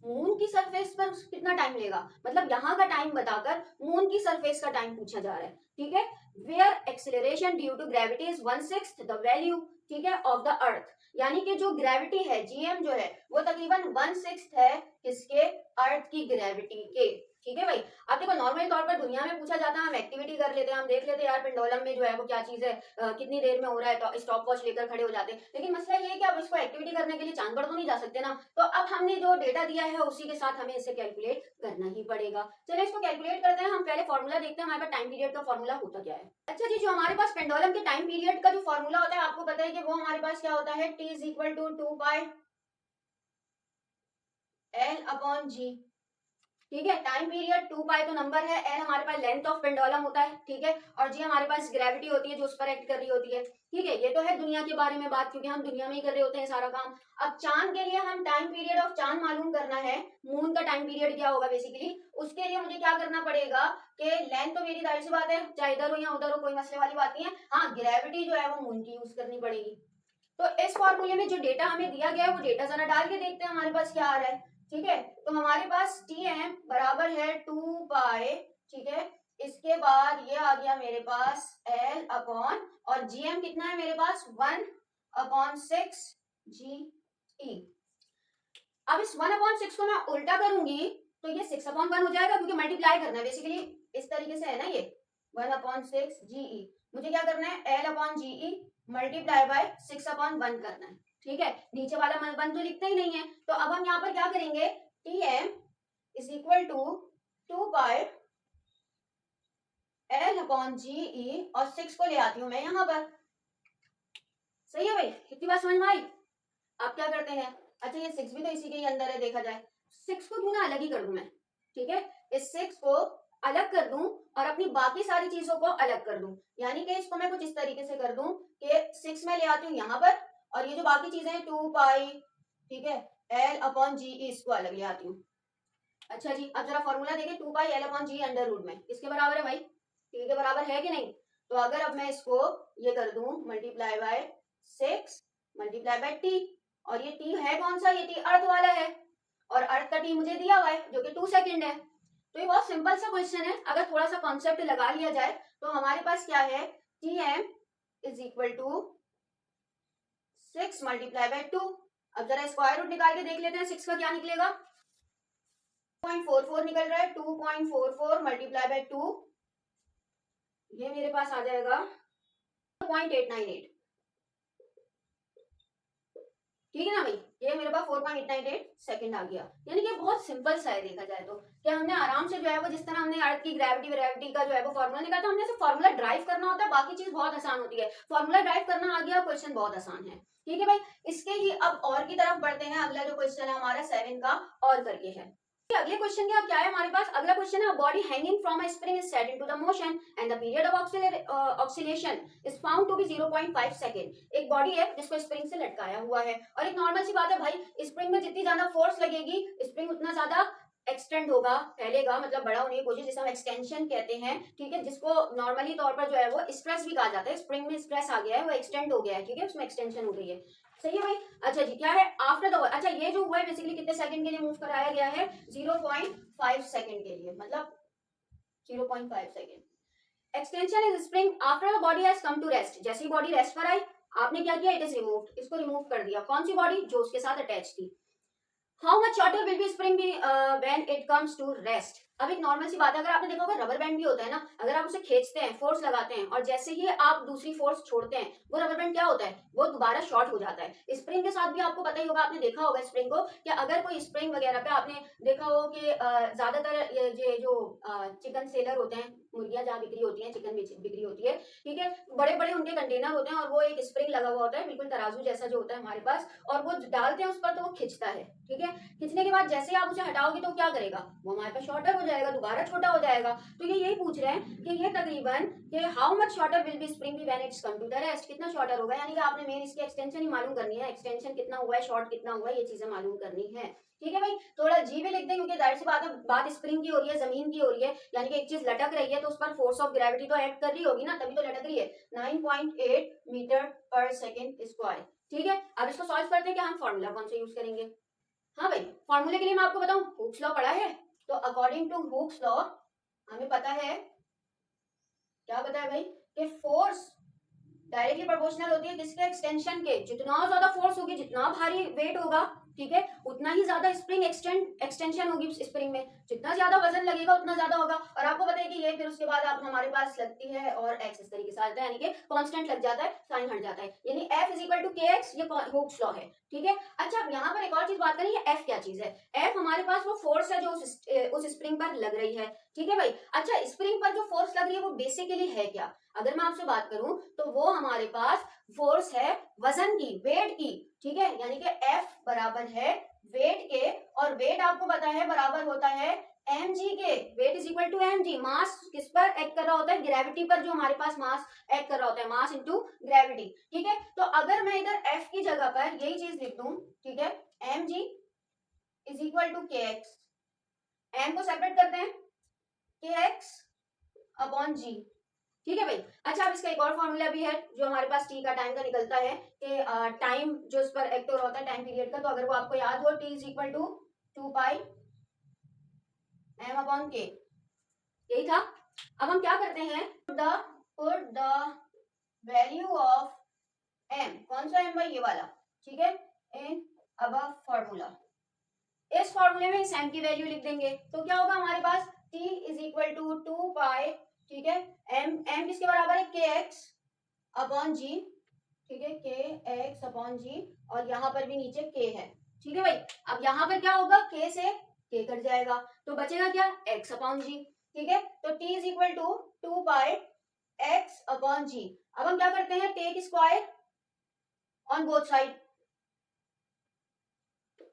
Moon की सरफेस पर कितना टाइम लेगा, मतलब यहाँ का टाइम बताकर मून की सरफेस का टाइम पूछा जा रहा है। ठीक है, where acceleration due to gravity is 1/6 the value, ठीक है, ऑफ द अर्थ। यानी कि जो ग्रेविटी है जीएम जो है वो तकरीबन 1/6 है किसके, अर्थ की ग्रेविटी के। ठीक है भाई। अब देखो नॉर्मली तौर पर दुनिया में पूछा जाता है, हम एक्टिविटी कर लेते हैं, हम देख लेते हैं यार पेंडुलम में जो है वो क्या चीज है, कितनी देर में हो रहा है, तो स्टॉप वॉच लेकर खड़े हो जाते हैं। लेकिन मसला ये है कि अब इसको एक्टिविटी करने के लिए चांद पर तो नहीं जा सकते ना, तो अब हमने जो डेटा दिया है उसी के साथ हमें इसे कैलकुलेट करना ही पड़ेगा। चलिए इसको कैलकुलेट करते हैं। हम पहले फॉर्मूला देखते हैं हमारे पास टाइम पीरियड का फॉर्मूला होता क्या है। अच्छा जी, जो हमारे पास पेंडुलम के टाइम पीरियड का जो फॉर्मूला होता है आपको पता है कि वो हमारे पास क्या होता है, t is equal to 2 pi L upon g. ठीक है, टाइम पीरियड 2 पाई तो नंबर है, एल हमारे पास लेंथ ऑफ पेंडुलम होता है, ठीक है, और जी हमारे पास ग्रेविटी होती है जो उस पर एक्ट कर रही होती है। ठीक है, ये तो है दुनिया के बारे में बात, क्योंकि हम दुनिया में ही कर रहे होते हैं सारा काम। अब चांद के लिए हम टाइम पीरियड ऑफ चांद मालूम करना है, मून का टाइम पीरियड क्या होगा बेसिकली, उसके लिए मुझे क्या करना पड़ेगा कि लेंथ तो मेरी जाहिर सी बात है चाहे इधर हो या उधर हो, कोई मसले वाली बात नहीं है। हाँ, ग्रेविटी जो है वो मून की यूज करनी पड़ेगी। तो इस फॉर्मूले में जो डेटा हमें दिया गया है वो डेटा जरा डाल के देखते हैं हमारे पास क्या आ रहा है। ठीक है, तो हमारे पास टी एम बराबर है 2 पाई, ठीक है, इसके बाद ये आ गया मेरे पास एल अपॉन, और जीएम कितना है मेरे पास 1/6 जी ई। अब इस 1/6 को मैं उल्टा करूंगी तो ये 6/1 हो जाएगा, क्योंकि मल्टीप्लाई करना है बेसिकली, इस तरीके से है ना ये 1/6 जी ई। मुझे क्या करना है, L upon ji E multiply by 6/1 करना है। ठीक है, नीचे वाला वन तो लिखते ही नहीं है, तो अब हम यहाँ पर क्या करेंगे, T M is equal to 2 pi L upon ji E, और 6 को ले आती हूँ मैं यहाँ पर। सही है भाई, कितनी बात समझ में आई। आप क्या करते हैं, अच्छा ये 6 भी तो इसी के ही अंदर है देखा जाए, 6 को क्यों ना अलग ही कर दूं मैं। ठीक है, इस 6 को अलग कर दूं और अपनी बाकी सारी चीजों को अलग कर दूं, यानी कि इसको मैं कुछ इस तरीके से कर दूं कि 6 में ले आती हूँ यहाँ पर, और ये जो बाकी चीजें हैं 2 पाई, ठीक है, एल अपॉन जी इसको अलग ले आती हूँ। अच्छा जी, अब जरा फॉर्मूला देखें, 2 पाई एल अपॉन जी अंडर रूट में किसके बराबर है भाई, टी के बराबर है कि नहीं। तो अगर अब मैं इसको ये कर दूं multiply by 6 multiply bye T, और ये टी है कौन सा, ये टी अर्थ वाला है, और अर्थ का टी मुझे दिया हुआ है जो कि 2 सेकंड है। तो ये बहुत सिंपल सा क्वेश्चन है, अगर थोड़ा सा कॉन्सेप्ट लगा लिया जाए तो हमारे पास क्या है, T M is equal to 6 multiply by 2। अब जरा स्क्वायर रूट निकाल के देख लेते हैं, 6 का क्या निकलेगा, 2.44 निकल रहा है, 2.44 मल्टीप्लाई बाय 2, ये मेरे पास आ जाएगा 4.898। ठीक है ना भाई, ये मेरे पास 4.898 सेकंड आ गया। यानी कि बहुत सिंपल सा है देखा जाए तो, कि हमने आराम से जो है वो, जिस तरह हमने अर्थ की ग्रेविटी का जो है वो फॉर्मूला निकाला था, हमने सिर्फ फॉर्मूला ड्राइव करना होता है, बाकी चीज बहुत आसान होती है। फॉर्मूला ड्राइव करना आ गया, क्वेश्चन बहुत आसान है। ठीक है भाई, इसके ही अब और की तरफ बढ़ते हैं। अगला जो क्वेश्चन है हमारा 7 का और करके है। अगले क्वेश्चन का क्या है हमारे पास, अगला क्वेश्चन है, body hanging from a spring is set into the motion and the period of oscillation is found to be 0.5 second. एक बॉडी है जिसको स्प्रिंग से लटकाया हुआ है, और एक नॉर्मल सी बात है भाई, स्प्रिंग में जितनी ज्यादा फोर्स लगेगी स्प्रिंग उतना ज्यादा एक्सटेंड होगा, फैलेगा, मतलब बड़ा होने की कोशिश, जिसे हम एक्सटेंशन कहते हैं। ठीक है, जिसको नॉर्मली तौर पर जो है वो स्ट्रेस भी कहा जाता है। स्प्रिंग में स्ट्रेस आ गया है, वो एक्सटेंड हो गया है, ठीक है, उसमें एक्सटेंशन हो गई है। सही है भाई। अच्छा जी, क्या है आफ्टर द, अच्छा ये जो हुआ है बेसिकली कितने सेकंड के लिए मूव कराया गया है, 0.5 सेकंड के लिए, मतलब 0.5 second. Extension is spring after the body has come to rest. जैसे ही बॉडी रेस्ट पर आई, आपने क्या किया, इट इज रिमूव्ड, इसको रिमूव कर दिया। कौन सी बॉडी, जो उसके साथ अटैच थी। How much shorter will be spring be when it comes to rest. अब एक नॉर्मल सी बात है, अगर आपने देखा होगा रबर बैंड भी होता है ना, अगर आप उसे खींचते हैं, फोर्स लगाते हैं, और जैसे ही आप दूसरी फोर्स छोड़ते हैं, वो रबर बैंड क्या होता है, वो दोबारा शॉर्ट हो जाता है। स्प्रिंग के साथ भी आपको पता ही होगा, आपने देखा होगा स्प्रिंग को, कि अगर कोई स्प्रिंग वगैरह पे आपने देखा हो कि ज्यादातर ये जो चिकन सेलर होते हैं, मुर्गियां जहाँ बिक्री होती हैं, चिकन बिक्री होती है, ठीक है, बड़े बड़े उनके कंटेनर होते हैं, और वो एक स्प्रिंग लगा हुआ होता है, बिल्कुल तराजू जैसा जो होता है हमारे पास, और वो डालते हैं उस पर तो वो खिंचता है। ठीक है, खींचने के बाद जैसे आप उसे हटाओगे तो क्या करेगा, वो हमारे पास शॉर्टर हो जाएगा, दोबारा छोटा हो जाएगा। तो ये यही पूछ रहे हैं कि ये तकरीबन कि how much shorter will be spring when it's come to the rest, कितना शॉर्टर होगा, यानी कि आपने मेन इसकी एक्सटेंशन ही मालूम करनी है, एक्सटेंशन कितना हुआ है, शॉर्ट कितना हुआ है, ये चीजें मालूम करनी है। ठीक है भाई, थोड़ा जी भी लिख दें, क्योंकि जाहिर सी बात है, बात स्प्रिंग की हो रही है, जमीन की हो रही है, यानी कि एक चीज लटक रही है तो उस पर फोर्स ऑफ ग्रेविटी तो एक्ट कर रही होगी ना, तभी तो लटक रही है। 9.8 मीटर पर सेकेंड स्क्वायर। ठीक है, अब इसको सॉल्व करते हैं कि हम फॉर्मूला कौन सा यूज करेंगे। हाँ भाई, फॉर्मूले के लिए मैं आपको बताऊं, हुक्स लॉ पढ़ा है, तो अकॉर्डिंग टू हुक्स लॉ हमें पता है, क्या पता है भाई, कि फोर्स डायरेक्टली प्रोपोर्शनल होती है किसके, एक्सटेंशन के। जितना ज्यादा फोर्स होगी, जितना भारी वेट होगा, ठीक है, उतना ही ज्यादा स्प्रिंग एक्सटेंशन होगी स्प्रिंग में, जितना ज्यादा वजन लगेगा उतना ज्यादा होगा। और आपको पता है कि ये फिर उसके बाद आप हमारे पास लगती है और एक्स इस तरीके से आता है, यानी कि कांस्टेंट लग जाता है, साइन हट जाता है, यानी F इज इक्वल टू के एक्स, ये हुक्स लॉ है। ठीक है, अच्छा अब यहाँ पर एक और चीज बात करें, ये F क्या चीज है? F हमारे पास वो फोर्स है जो उस स्प्रिंग पर लग रही है। ठीक है भाई, अच्छा स्प्रिंग पर जो फोर्स लग रही है वो बेसिकली है क्या? अगर मैं आपसे बात करूं तो वो हमारे पास फोर्स है वजन की, वेट की। ठीक है, यानी कि F बराबर है वेट के, और वेट आपको पता है बराबर होता है mg के। Weight is equal to mg, mass किस पर एक्ट कर रहा होता है? ग्रेविटी पर, जो हमारे पास मास एक्ट कर रहा होता है, मास इनटू ग्रेविटी। ठीक है, तो अगर मैं इधर F की जगह पर यही चीज लिख दूं, ठीक है, mg इज इक्वल टू के एक्स, m को सेपरेट करते हैं, के एक्स अपॉन जी। ठीक है भाई, अच्छा अब इसका एक और फॉर्मूला भी है जो हमारे पास टी का, टाइम का निकलता है कि टाइम जो इस पर एक्ट हो रहा होता है टाइम पीरियड का, तो अगर वो आपको याद हो, T is equal to 2 pi M upon K, यही था। अब हम क्या करते हैं, put the value of M, कौन सा एम भाई? ये वाला, ठीक है, इन अबव फॉर्मूला। इस फॉर्मूले में इस एम की वैल्यू लिख देंगे, तो क्या होगा हमारे पास, टी इज इक्वल टू 2 पाई, ठीक है, एम किसके बराबर है? के एक्स अपॉन जी। ठीक है, के एक्स अपॉन जी, और यहाँ पर भी नीचे के है। ठीक है भाई, अब यहाँ पर क्या होगा, के से के कट जाएगा, तो बचेगा क्या? X upon g. ठीक है, तो T is equal to 2 pi X upon g. अब हम क्या करते हैं, take square on both side.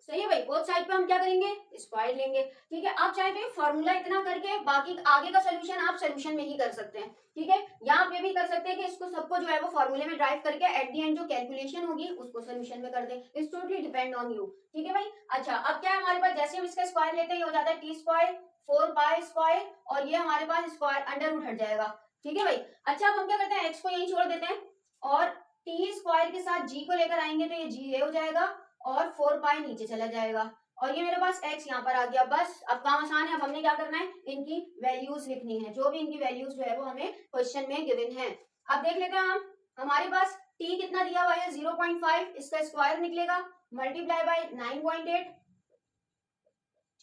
सही है भाई, बोथ साइड पे हम क्या करेंगे, स्क्वायर लेंगे। ठीक है, आप चाहे तो फॉर्मूला इतना करके बाकी आगे का सोल्यूशन आप सोल्यूशन में ही कर सकते हैं। ठीक है, यहाँ पे भी कर सकते हैं कि इसको सबको जो है वो फॉर्मूले में ड्राइव करके एट दी एंड जो कैलकुलेशन होगी उसको सोल्यूशन में कर दें। It's totally depend on you. ठीक है भाई, अच्छा अब क्या है हमारे पास, जैसे हम इसका स्क्वायर लेते हैं हो जाता है टी स्क्वायर 4 पाई स्क्वायर, और ये हमारे पास स्क्वायर अंडर रूट हट जाएगा। ठीक है भाई, अच्छा अब हम क्या करते हैं, एक्स को यही छोड़ देते हैं और टी स्क्वायर के साथ जी को लेकर आएंगे, तो ये जी ए हो जाएगा और 4 पाई नीचे चला जाएगा, और ये मेरे पास x यहाँ पर आ गया। बस अब काम आसान है, अब हमने क्या करना है, इनकी वैल्यूज लिखनी है, जो भी इनकी वैल्यूज जो है वो हमें क्वेश्चन में गिवन है। अब देख लेते हैं हम, हमारे पास t कितना दिया हुआ है 0.5, इसका स्क्वायर निकलेगा मल्टीप्लाई बाय 9.8।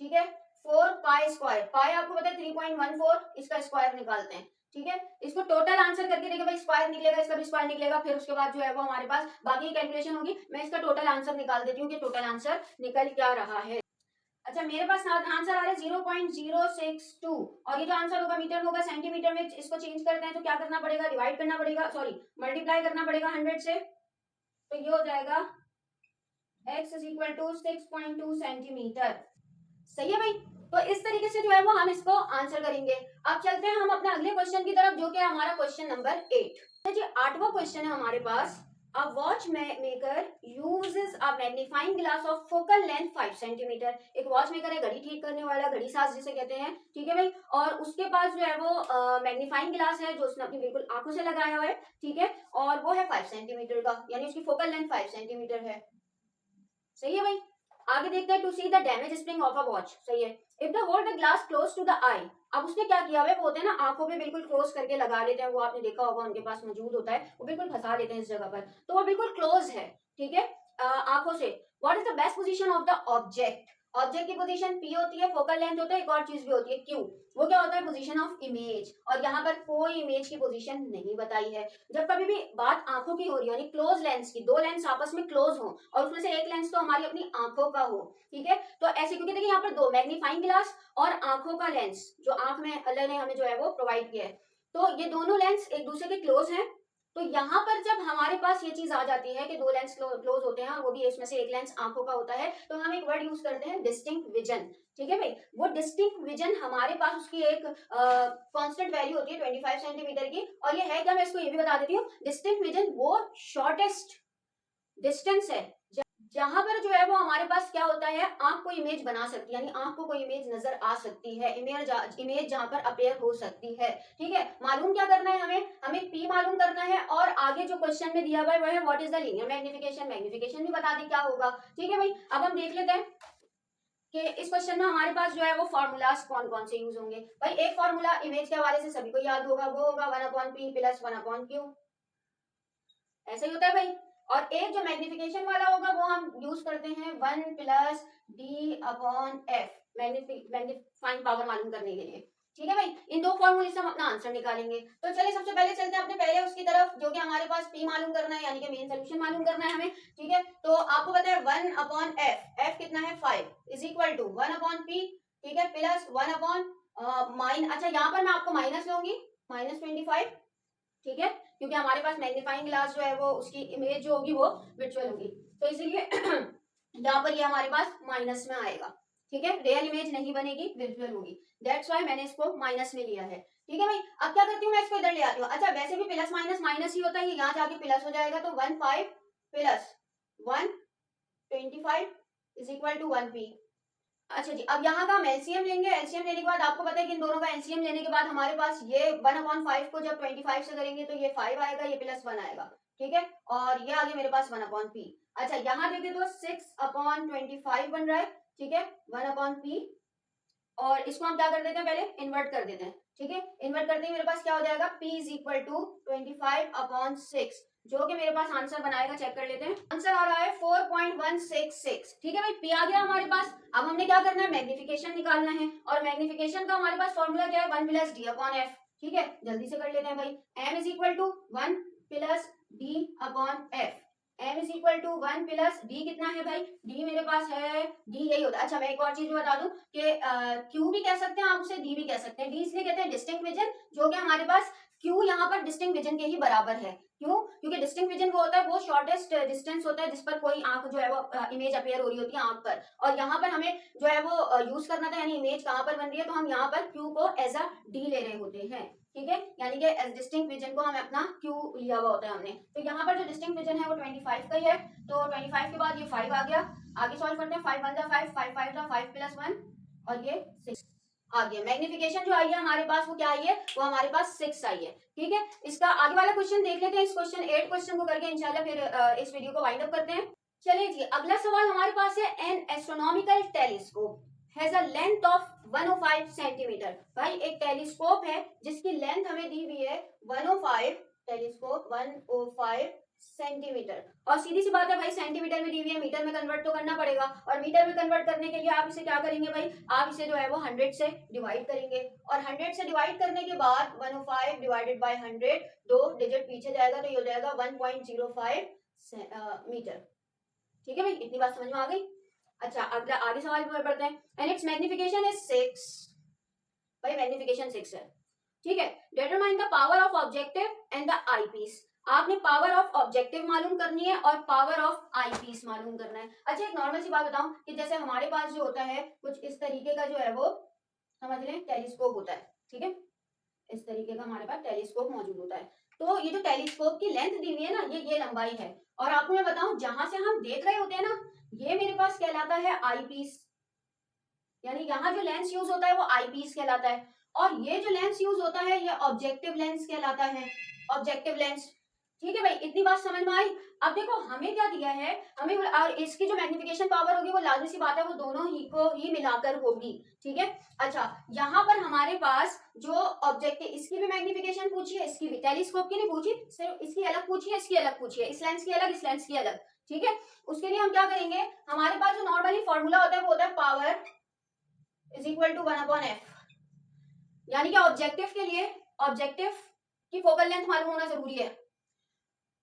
ठीक है, 4 पाई स्क्वायर, पाई आपको पता है 3.14, इसका स्क्वायर निकालते हैं। ठीक है, इसको टोटल आंसर करके देखिए भाई, स्क्वायर निकलेगा, इसका भी स्क्वायर निकलेगा, फिर उसके बाद जो है वो हमारे पास बाकी की कैलकुलेशन होगी। मैं इसका टोटल आंसर निकाल देती हूँ कि टोटल आंसर निकल क्या रहा है। अच्छा मेरे पास आंसर आ रहा है 0.062, और ये जो आंसर होगा मीटर में होगा, सेंटीमीटर में इसको चेंज करते हैं तो क्या करना पड़ेगा, डिवाइड करना पड़ेगा, सॉरी मल्टीप्लाई करना पड़ेगा 100 से, तो ये हो जाएगा x is equal to 6.2 centimetre. सही है भाई, तो इस तरीके से जो है वो हम इसको आंसर करेंगे। अब चलते हैं हम अपने अगले क्वेश्चन की तरफ, जो कि हमारा क्वेश्चन नंबर 8 जी। 8वां क्वेश्चन है हमारे पास, A watch maker uses a magnifying glass of focal length 5 centimetre. एक वॉच मेकर है, घड़ी ठीक करने वाला, घड़ी साज जिसे कहते हैं। ठीक है भाई, और उसके पास जो है वो मैग्नीफाइंग ग्लास है जो उसने अपनी बिल्कुल आंखों से लगाया हुआ है। ठीक है, और वो है 5 सेंटीमीटर का, यानी उसकी फोकल लेंथ 5 सेंटीमीटर है। सही है भाई, आगे देखते हैं, to see the damage spring of a watch. सही है, if the hold the glass close to the eye. अब उसने क्या किया है, वो होते हैं ना आंखों पे बिल्कुल क्लोज करके लगा लेते हैं, वो आपने देखा होगा उनके पास मौजूद होता है, वो बिल्कुल फंसा लेते हैं इस जगह पर, तो वो बिल्कुल क्लोज है। ठीक है, आंखों से। What is the best position of the object? Object की पोजीशन पी होती है, फोकल लेंथ होता है, एक और चीज भी होती है क्यू, वो क्या होता है, पोजीशन ऑफ इमेज, और यहाँ पर कोई इमेज की पोजीशन नहीं बताई है। जब कभी भी बात आंखों की हो रही है, यानी क्लोज लेंस की, दो लेंस आपस में क्लोज हो और उसमें से एक लेंस तो हमारी अपनी आंखों का हो, ठीक है, तो ऐसे, क्योंकि देखिए यहाँ पर दो, मैग्नीफाइंग ग्लास और आंखों का लेंस, जो आंख में अल्लाह ने हमें जो है वो प्रोवाइड किया है, तो ये दोनों लेंस एक दूसरे के क्लोज हैं। तो यहाँ पर जब हमारे पास ये चीज आ जाती है कि दो लेंस क्लोज होते हैं और वो भी इसमें से एक लेंस आंखों का होता है, तो हम एक वर्ड यूज करते हैं डिस्टिंक्ट विजन। ठीक है भाई, वो डिस्टिंक्ट विजन हमारे पास उसकी एक कांस्टेंट वैल्यू होती है 25 सेंटीमीटर की, और ये है क्या, मैं इसको ये भी बता देती हूँ, डिस्टिंक्ट विजन वो शॉर्टेस्ट डिस्टेंस है जहां पर जो है वो हमारे पास क्या होता है, आंख को इमेज बना सकती है, यानी आंख को कोई इमेज नजर आ सकती है, इमेज जहां पर अपेयर हो सकती है। ठीक है, मालूम क्या करना है हमें पी मालूम करना है, और आगे जो क्वेश्चन में दिया हुआ है वो है what is the linear magnification, magnification भी बता दें क्या होगा। ठीक है भाई, अब हम देख लेते हैं कि इस क्वेश्चन में हमारे पास जो है वो फॉर्मूलाज कौन कौन से यूज होंगे। भाई एक फॉर्मूला इमेज के हवाले से सभी को याद होगा, वो होगा 1/p + 1/q, ऐसा ही होता है भाई। और एक जो मैग्निफिकेशन वाला होगा वो हम यूज करते हैं 1 plus D upon F magnifying power मालूम करने के लिए। ठीक है भाई, इन दो फॉर्मूले से हम अपना आंसर निकालेंगे। तो चलिए सबसे पहले चलते हैं अपने पहले उसकी तरफ, जो कि हमारे पास पी मालूम करना है, यानी कि मेन सोल्यूशन मालूम करना है हमें। ठीक है, तो आपको पता है 1 अपॉन एफ कितना है 5 is equal to 1 upon P, ठीक है, प्लस 1 अपॉन माइन, अच्छा यहाँ पर मैं आपको माइनस लूंगी -25, ठीक है, क्योंकि हमारे पास मैग्नीफाइंग ग्लास जो है वो उसकी इमेज जो होगी वो वर्चुअल होगी, तो इसलिए यहाँ पर ये हमारे पास माइनस में आएगा। ठीक है, रियल इमेज नहीं बनेगी, वर्चुअल होगी, दैट्स व्हाई मैंने इसको माइनस में लिया है। ठीक है भाई, अब क्या करती हूँ मैं इसको इधर ले आती हूँ। अच्छा वैसे भी प्लस माइनस माइनस ही होता है, यहाँ जाके प्लस हो जाएगा, तो 15 plus 125 is equal to 1p। अच्छा जी, अब यहाँ का हम एलसीएम लेंगे। एलसीएम लेने के बाद आपको पता है कि इन दोनों का एलसीएम लेने के बाद हमारे पास ये 1/5 को जब 25 से करेंगे तो ये 5 आएगा, ये +1 आएगा। ठीक है, और ये आगे मेरे पास 1/p। अच्छा यहाँ देखें तो 6/25 बन रहा है। ठीक है, 1/p, और इसको हम क्या कर देते हैं, पहले इन्वर्ट कर देते हैं। ठीक है, इन्वर्ट करते ही मेरे पास क्या हो जाएगा, p इज इक्वल टू 25/6, जो कि मेरे पास आंसर बनाएगा, चेक कर लेते हैं। आंसर आ रहा है 4.166। ठीक है भाई, p आ गया हमारे पास। अब हमने क्या करना है, मैग्निफिकेशन निकालना है, और मैग्निफिकेशन का हमारे पास फॉर्मूला क्या है, 1 प्लस डी अपॉन एफ। ठीक है, जल्दी से कर लेते हैं भाई। m is equal to 1 plus D upon F. m is equal to 1 plus d कितना है भाई, d मेरे पास है, d यही होता है। अच्छा मैं एक और चीज बता दूं कि q भी कह सकते हैं आप, उसे d भी कह सकते हैं। d इसलिए कहते हैं डिस्टिंक्ट विजन, जो कि हमारे पास q यहाँ पर डिस्टिंक्ट विजन के ही बराबर है। क्यों, क्योंकि डिस्टिंक्ट विजन वो होता है, वो शॉर्टेस्ट डिस्टेंस होता है जिस पर कोई आंख जो है वो इमेज अपेयर हो रही होती है आंख पर, और यहाँ पर हमें जो है वो यूज करना था, यानी इमेज कहाँ पर बन रही है, तो हम यहाँ पर q को एज अ d ले रहे होते हैं। ठीक है, यानी कि डिस्टिंक्ट विजन को हमें अपना q लिया हुआ होता है हमने। तो यहाँ पर जो डिस्टिंक्ट विजन है वो 25 का ही है, तो 25 के बाद ये 5 आ गया। आगे सॉल्व करते हैं, 5 1 जा 5, 5 5 जा 5 प्लस 1, और ये 6 आ गया। मैग्निफिकेशन जो आई है हमारे पास वो क्या आई है, वो हमारे पास 6 आई है। ठीक है, इसका आगे वाला क्वेश्चन देख लेते हैं। इस क्वेश्चन 8 क्वेश्चन को करके इंशाल्लाह फिर इस वीडियो को वाइंड अप करते हैं। चलिए जी, अगला सवाल हमारे पास है, N astronomical telescope has a length of 105 centimetre. भाई एक टेलीस्कोप है जिसकी लेंथ हमें दी हुई है 105, टेलीस्कोप 105 सेंटीमीटर, और सीधी सी बात है भाई, सेंटीमीटर में दी हुई है, मीटर में कन्वर्ट तो करना पड़ेगा, और मीटर में कन्वर्ट करने के लिए आप इसे क्या करेंगे भाई, आप इसे जो है वो 100 से डिवाइड करेंगे, और 100 से डिवाइड करने के बाद 105 डिवाइडेड बाय 100, 2 डिजिट पीछे जाएगा तो ये हो जाएगा 1.05 मीटर। ठीक है भाई, इतनी बात समझ में आ गई। अच्छा अगला आगे सवाल पर बढ़ते हैं, एंड इट्स मैग्निफिकेशन इज 6। भाई मैग्निफिकेशन 6 है। ठीक है, determine the power of objective and the eyepiece. आपने पावर ऑफ ऑब्जेक्टिव मालूम करनी है और पावर ऑफ आईपीस मालूम करना है। अच्छा एक नॉर्मल सी बात बताऊं कि जैसे हमारे पास जो होता है कुछ इस तरीके का जो है वो समझ लें टेलीस्कोप होता है। ठीक है, इस तरीके का हमारे पास टेलीस्कोप मौजूद होता है। तो ये जो टेलीस्कोप की लेंथ दी हुई है ना, ये लंबाई है, और आपको मैं बताऊं जहां से हम देख रहे होते हैं ना, ये मेरे पास कहलाता है आईपीस, यानी यहाँ जो लेंस यूज होता है वो आईपीस कहलाता है, और ये जो लेंस यूज होता है ये ऑब्जेक्टिव लेंस कहलाता है, ऑब्जेक्टिव लेंस। ठीक है भाई, इतनी बात समझ में आई। अब देखो हमें क्या दिया है, हमें और इसकी जो मैग्निफिकेशन पावर होगी वो लाजमी सी बात है वो दोनों ही को ही मिलाकर होगी। ठीक है, अच्छा यहाँ पर हमारे पास जो ऑब्जेक्टिव, इसकी भी मैग्निफिकेशन पूछी है, इसकी भी, टेलीस्कोप की नहीं पूछी, सिर्फ इसकी अलग पूछी है, इसकी अलग पूछी है, इस लेंस की अलग, इस लेंस की अलग। ठीक है, उसके लिए हम क्या करेंगे, हमारे पास जो नॉर्मली फॉर्मूला होता है वो होता है power is equal to 1/f, यानी कि ऑब्जेक्टिव के लिए ऑब्जेक्टिव की फोकल लेंथ मालूम होना जरूरी है,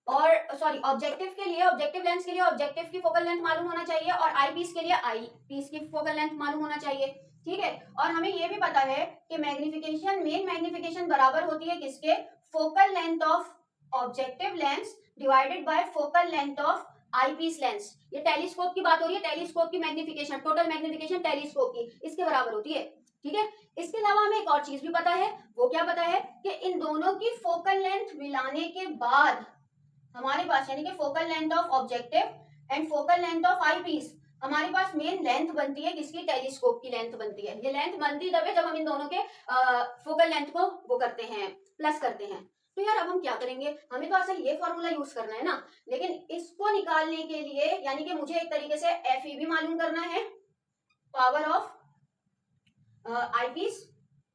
और सॉरी ऑब्जेक्टिव के लिए, ऑब्जेक्टिव लेंस के लिए ऑब्जेक्टिव की फोकल लेंथ मालूम होना चाहिए, और आई पीस के लिए आई पीस की फोकल लेंथ मालूम होना चाहिए। ठीक है, और हमें यह भी पता है कि मैग्निफिकेशन, मेन मैग्निफिकेशन बराबर होती है किसके, focal length of objective lens divided by focal length of eyepiece lens. ये टेलीस्कोप की बात हो रही है, टेलीस्कोप की मैग्निफिकेशन, टोटल मैग्निफिकेशन टेलीस्कोप की इसके बराबर होती है। ठीक है, इसके अलावा हमें एक और चीज भी पता है, वो क्या पता है कि इन दोनों की फोकल लेंथ मिलाने के बाद हमारे पास, यानी कि focal length of objective and focal length of eyepiece, हमारे पास मेन लेंथ बनती है किसकी, टेलीस्कोप की लेंथ बनती है। ये लेंथ बनती तब है जब हम इन दोनों के फोकल लेंथ को वो करते हैं, प्लस करते हैं। तो यार अब हम क्या करेंगे, हमें तो असल ये फॉर्मूला यूज करना है ना, लेकिन इसको निकालने के लिए यानी कि मुझे एक तरीके से एफ भी मालूम करना है, पावर ऑफ आई पीस,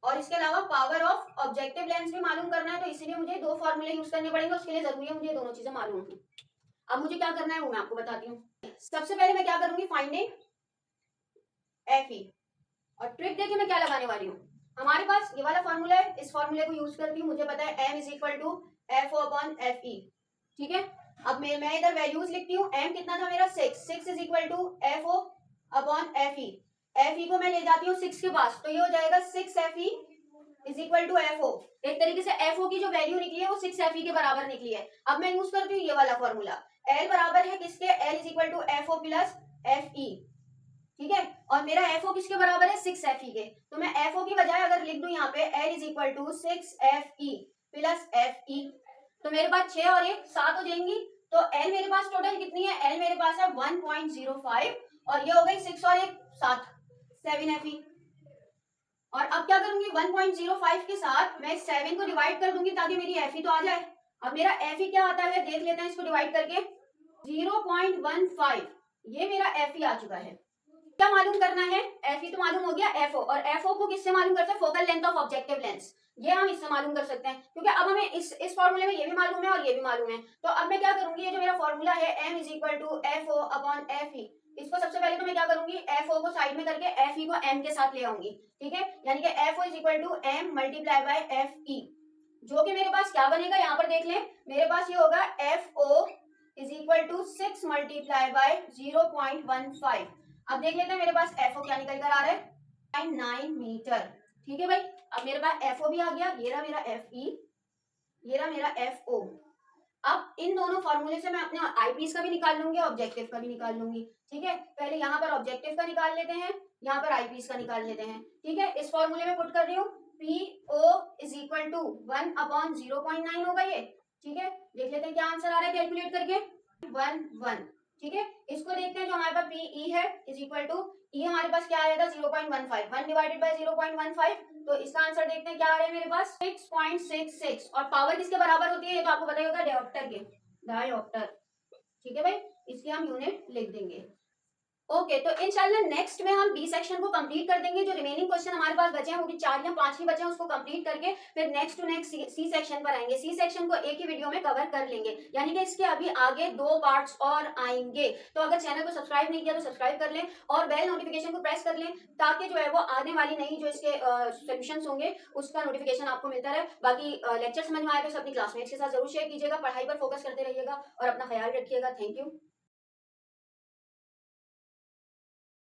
और इसके अलावा पावर ऑफ ऑब्जेक्टिव लेंस भी मालूम करना है, तो इसीलिए मुझे दो फॉर्मूले यूज करने पड़ेंगे। उसके लिए जरूरी है मुझे दोनों चीजें मालूम हों। अब मुझे क्या करना है वो मैं आपको बताती हूँ। सबसे पहले मैं क्या करूंगी, फाइंडिंग एफ ई, और ट्रिक देखिए मैं क्या लगाने वाली हूँ। हमारे पास ये वाला फॉर्मूला है, इस फॉर्मूले को यूज करती हूँ, मुझे पता है m is equal to F O upon F E, ठीक है। अब मैं इधर वैल्यूज लिखती हूँ, m कितना था मेरा 6 is equal to F O upon F E को मैं ले जाती हूँ 6 के पास, तो ये हो जाएगा 6 F E is equal to F O. एक तरीके से एफ ओ की जो वैल्यू निकली है वो 6 एफ ई के बराबर निकली है। अब मैं यूज करती हूँ ये वाला फॉर्मूला, एल बराबर है किसके, L is equal to F O plus F E, ठीक है। और मेरा एफ ओ किसके बराबर है, 6 एफ ई के, तो मैं एफ ओ की बजाय अगर लिख दूं यहाँ पे L is equal to 6 F E plus F E, तो मेरे पास 6 और 1 7 हो जाएंगी। तो एल मेरे पास टोटल कितनी है, एल मेरे पास है 1.05, और ये हो गई 6 और 1 7 7 एफ ई। और अब क्या करूंगी, 1.05 के साथ मैं 7 को डिवाइड कर दूंगी ताकि मेरी एफ ई तो आ जाए। अब मेरा एफ ई क्या आता है देख लेते हैं, इसको डिवाइड करके 0.15, ये मेरा एफ ई आ चुका है। क्या मालूम करना है, एफ ई तो मालूम हो गया, एफ ओ, और एफ ओ को किससे मालूम करते हैं, focal length of objective lens, ये हम इससे मालूम कर सकते हैं, क्योंकि अब हमें इस फॉर्मूले में ये भी मालूम है और ये भी मालूम है। तो अब मैं क्या करूंगी, ये जो मेरा फॉर्मूला है m is equal to F O upon F E, इसको सबसे पहले तो मैं क्या करूंगी, एफ ओ को साइड में करके एफ ई को m के साथ ले आऊंगी, ठीक है। यानी कि F O is equal to m multiply by F E, जो कि मेरे पास क्या बनेगा, यहाँ पर देख लें, मेरे पास ये होगा F O is equal to 6 multiply by 0.15। अब देख लेते हैं मेरे पास एफ ओ क्या निकल कर आ रहा है, 9 मीटर, ठीक है भाई। अब मेरे पास एफ ओ भी आ गया, ये रहा मेरा एफ ई, ये रहा मेरा एफ ओ। अब इन दोनों फॉर्मूले से मैं अपने आईपीस का भी निकाल लूंगी, ऑब्जेक्टिव का भी निकाल लूंगी, ठीक है। पहले यहाँ पर ऑब्जेक्टिव का निकाल लेते हैं, यहाँ पर आईपीस का निकाल लेते हैं, ठीक है। इस फॉर्मूले में पुट कर रही हूँ, P O is equal to 1 upon 0.9 होगा ये, ठीक है। देख लेते हैं क्या आंसर आ रहा है कैलकुलेट करके, 1 ठीक है। इसको देखते हैं, जो हमारे पास पीई है इज इक्वल टू, ई हमारे पास क्या आया था 0.15, 1 डिवाइडेड बाय 0.15, तो इसका आंसर देखते हैं क्या आ रहा है मेरे पास 6.66, और पावर किसके बराबर होती है ये तो आपको पता ही होगा, डायोप्टर के, डायोप्टर, ठीक है भाई। इसकी हम यूनिट लिख देंगे। ओके तो इंशाल्लाह नेक्स्ट में हम बी सेक्शन को कंप्लीट कर देंगे। जो रिमेनिंग क्वेश्चन हमारे पास बचे हैं वो भी 4 या 5 ही बचे हैं, उसको कंप्लीट करके फिर next to next C section पर आएंगे। सी सेक्शन को एक ही वीडियो में कवर कर लेंगे, यानी कि इसके अभी आगे 2 पार्ट्स और आएंगे। तो अगर चैनल को सब्सक्राइब नहीं किया तो सब्सक्राइब कर लें और बेल नोटिफिकेशन को प्रेस कर लें, ताकि जो है वो आने वाली नई जो इसके सोल्यूशंस होंगे उसका नोटिफिकेशन आपको मिलता रहे। बाकी लेक्चर समझ में आए तो अपनी क्लासमेट्स के साथ जरूर शेयर कीजिएगा, पढ़ाई पर फोकस करते रहिएगा और अपना ख्याल रखिएगा। Thank you.